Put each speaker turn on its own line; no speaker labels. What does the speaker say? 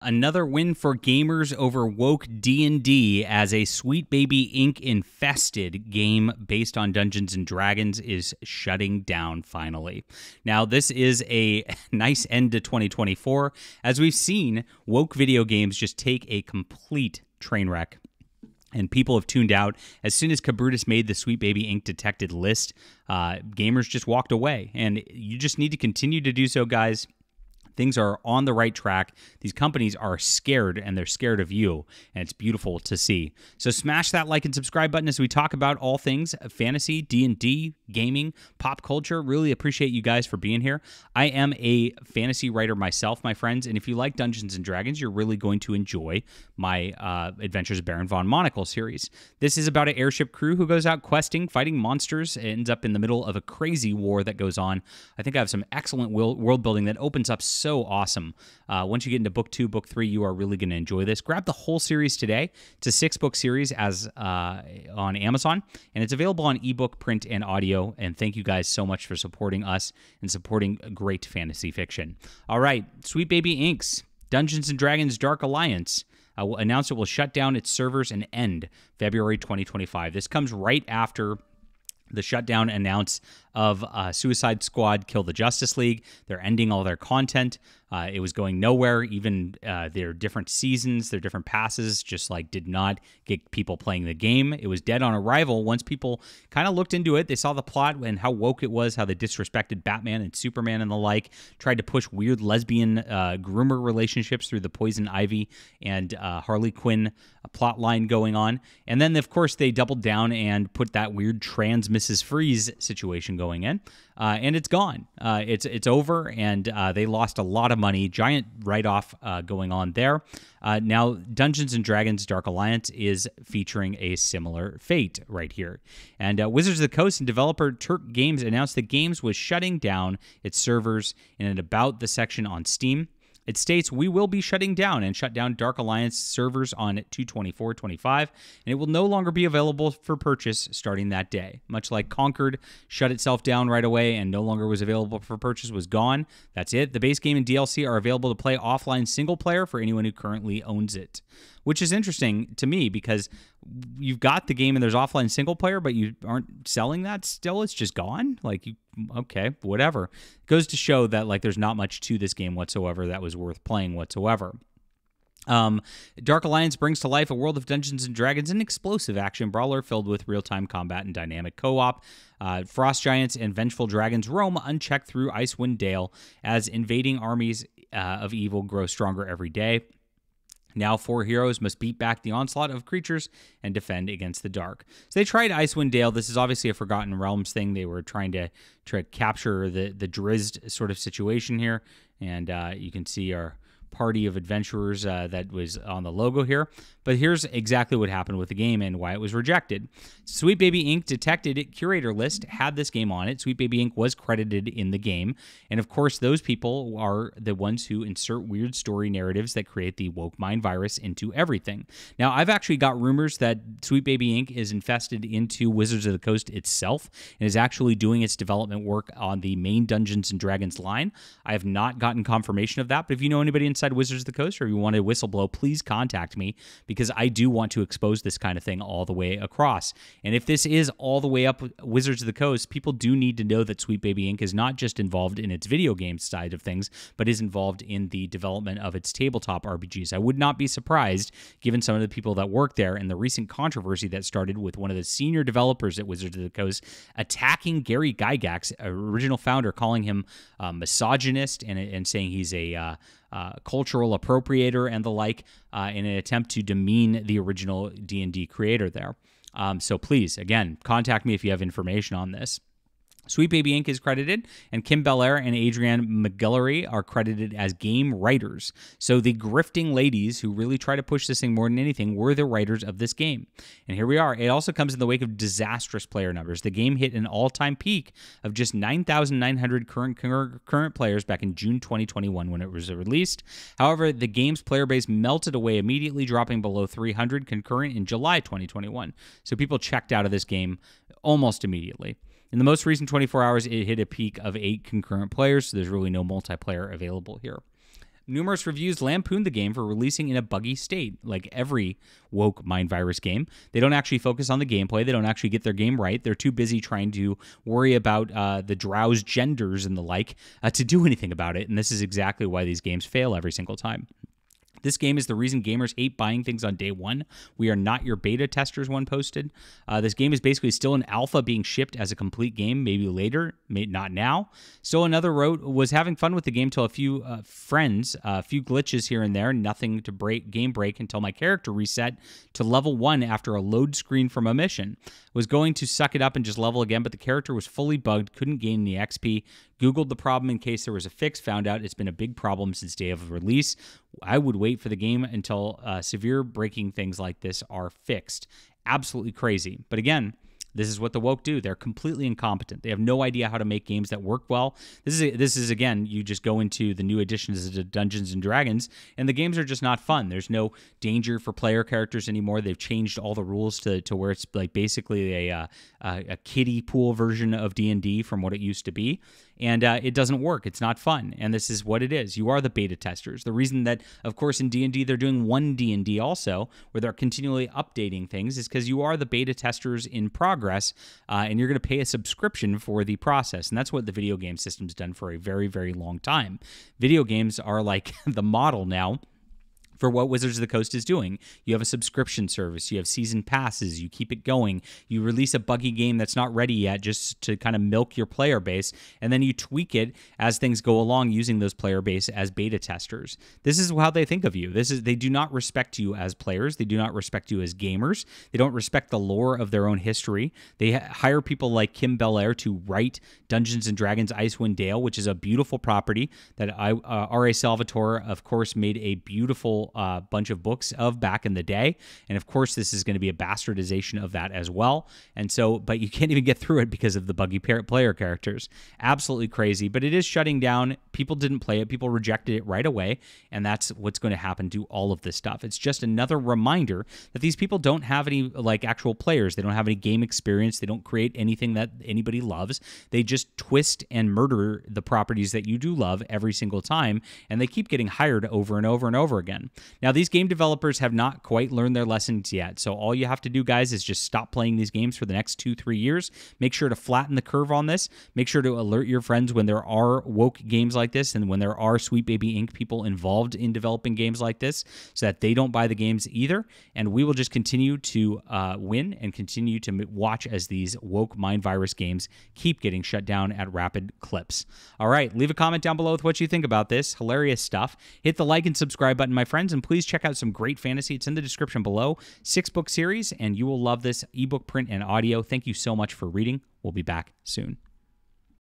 Another win for gamers over woke D&D as a Sweet Baby Inc. infested game based on Dungeons & Dragons is shutting down finally. Now, this is a nice end to 2024. As we've seen, woke video games just take a complete train wreck. And people have tuned out. As soon as Cabrutus made the Sweet Baby Inc. detected list, gamers just walked away. And you just need to continue to do so, guys. Things are on the right track. These companies are scared, and they're scared of you, and it's beautiful to see. So smash that like and subscribe button as we talk about all things fantasy, D&D, gaming, pop culture. Really appreciate you guys for being here. I am a fantasy writer myself, my friends, and if you like Dungeons & Dragons, you're really going to enjoy my Adventures of Baron von Monocle series. This is about an airship crew who goes out questing, fighting monsters, ends up in the middle of a crazy war that goes on. I think I have some excellent world building that opens up so awesome. Once you get into book 2, book 3, you are really going to enjoy this. Grab the whole series today. It's a 6-book series as on Amazon, and it's available on ebook, print, and audio. And thank you guys so much for supporting us and supporting great fantasy fiction. All right, Sweet Baby Inc.'s Dungeons & Dragons Dark Alliance announced it will shut down its servers and end February 2025. This comes right after the shutdown announced of Suicide Squad Kill the Justice League. They're ending all their content. It was going nowhere. Even their different seasons, their different passes just like did not get people playing the game. It was dead on arrival. Once people kind of looked into it, they saw the plot and how woke it was, how they disrespected Batman and Superman and the like, tried to push weird lesbian groomer relationships through the Poison Ivy and Harley Quinn plot line going on. And then, of course, they doubled down and put that weird trans Mrs. Freeze situation going in. And it's gone. It's over, and they lost a lot of money. Giant write-off going on there. Now, Dungeons & Dragons Dark Alliance is featuring a similar fate right here. And Wizards of the Coast and developer Turk Games announced the games was shutting down its servers in an About the section on Steam. It states, "We will be shutting down and shut down Dark Alliance servers on 2/24/25, and it will no longer be available for purchase starting that day." Much like Conquered shut itself down right away and no longer was available for purchase, was gone. That's it. The base game and DLC are available to play offline single player for anyone who currently owns it, which is interesting to me because you've got the game and there's offline single player, but you aren't selling that still. It's just gone. Okay, whatever. Goes to show that there's not much to this game whatsoever that was worth playing whatsoever. Dark Alliance brings to life a world of Dungeons & Dragons, an explosive action brawler filled with real-time combat and dynamic co-op. Frost giants and vengeful dragons roam unchecked through Icewind Dale as invading armies of evil grow stronger every day. Now 4 heroes must beat back the onslaught of creatures and defend against the dark. So they tried Icewind Dale. This is obviously a Forgotten Realms thing. They were trying to capture the Drizzt sort of situation here. And you can see our party of adventurers that was on the logo here. But here's exactly what happened with the game and why it was rejected. Sweet Baby Inc. detected it. Curator list had this game on it. Sweet Baby Inc. was credited in the game. And of course, those people are the ones who insert weird story narratives that create the woke mind virus into everything. Now, I've actually got rumors that Sweet Baby Inc. is infested into Wizards of the Coast itself and is actually doing its development work on the main Dungeons & Dragons line. I have not gotten confirmation of that, but if you know anybody inside Wizards of the Coast or you want to whistleblow, please contact me because I do want to expose this kind of thing all the way across. And if this is all the way up Wizards of the Coast, people do need to know that Sweet Baby Inc. is not just involved in its video game side of things, but is involved in the development of its tabletop RPGs. I would not be surprised, given some of the people that work there and the recent controversy that started with one of the senior developers at Wizards of the Coast attacking Gary Gygax, original founder, calling him misogynist and saying he's a cultural appropriator and the like in an attempt to demean the original D&D creator there. So please, again, contact me if you have information on this. Sweet Baby Inc. is credited, and Kim Belair and Adrienne McGillary are credited as game writers. So the grifting ladies who really try to push this thing more than anything were the writers of this game. And here we are. It also comes in the wake of disastrous player numbers. The game hit an all-time peak of just 9,900 current players back in June 2021 when it was released. However, the game's player base melted away immediately, dropping below 300 concurrent in July 2021. So people checked out of this game almost immediately. In the most recent 24 hours, it hit a peak of 8 concurrent players, so there's really no multiplayer available here. Numerous reviews lampooned the game for releasing in a buggy state, like every woke mind virus game. They don't actually focus on the gameplay. They don't actually get their game right. They're too busy trying to worry about the drowse genders and the like to do anything about it, and this is exactly why these games fail every single time. This game is the reason gamers hate buying things on day one. We are not your beta testers, one posted. This game is basically still an alpha being shipped as a complete game, maybe later, not now. Still another wrote, was having fun with the game till a few friends, a few glitches here and there, nothing to game break until my character reset to level 1 after a load screen from a mission. Was going to suck it up and just level again, but the character was fully bugged, couldn't gain the XP. Googled the problem in case there was a fix, found out it's been a big problem since day of release. I would wait for the game until severe breaking things like this are fixed. Absolutely crazy. But again, this is what the woke do. They're completely incompetent. They have no idea how to make games that work well. This is again, you just go into the new additions to Dungeons and Dragons, and the games are just not fun. There's no danger for player characters anymore. They've changed all the rules to where it's like basically a kiddie pool version of D&D from what it used to be. And it doesn't work. It's not fun. And this is what it is. You are the beta testers. The reason that, of course, in D&D, they're doing one D&D also, where they're continually updating things, is because you are the beta testers in progress, and you're going to pay a subscription for the process. And that's what the video game system's done for a very, very long time. Video games are like the model now for what Wizards of the Coast is doing. You have a subscription service, you have season passes, you keep it going, you release a buggy game that's not ready yet just to kind of milk your player base, and then you tweak it as things go along using those player base as beta testers. This is how they think of you. They do not respect you as players, they do not respect you as gamers, they don't respect the lore of their own history. They hire people like Kim Belair to write Dungeons & Dragons Icewind Dale, which is a beautiful property that R.A. Salvatore, of course, made a beautiful bunch of books of back in the day. And of course, this is going to be a bastardization of that as well. And so, but you can't even get through it because of the buggy player characters. Absolutely crazy, but it is shutting down. People didn't play it. People rejected it right away. And that's what's going to happen to all of this stuff. It's just another reminder that these people don't have any like actual players. They don't have any game experience. They don't create anything that anybody loves. They just twist and murder the properties that you do love every single time. And they keep getting hired over and over and over again. Now, these game developers have not quite learned their lessons yet, so all you have to do, guys, is just stop playing these games for the next 2-3 years. Make sure to flatten the curve on this. Make sure to alert your friends when there are woke games like this and when there are Sweet Baby Inc. people involved in developing games like this so that they don't buy the games either, and we will just continue to win and continue to watch as these woke mind virus games keep getting shut down at rapid clips. All right, leave a comment down below with what you think about this. Hilarious stuff. Hit the like and subscribe button, my friends, and please check out some great fantasy. It's in the description below. 6-book series, and you will love this ebook, print, and audio. Thank you so much for reading. We'll be back soon.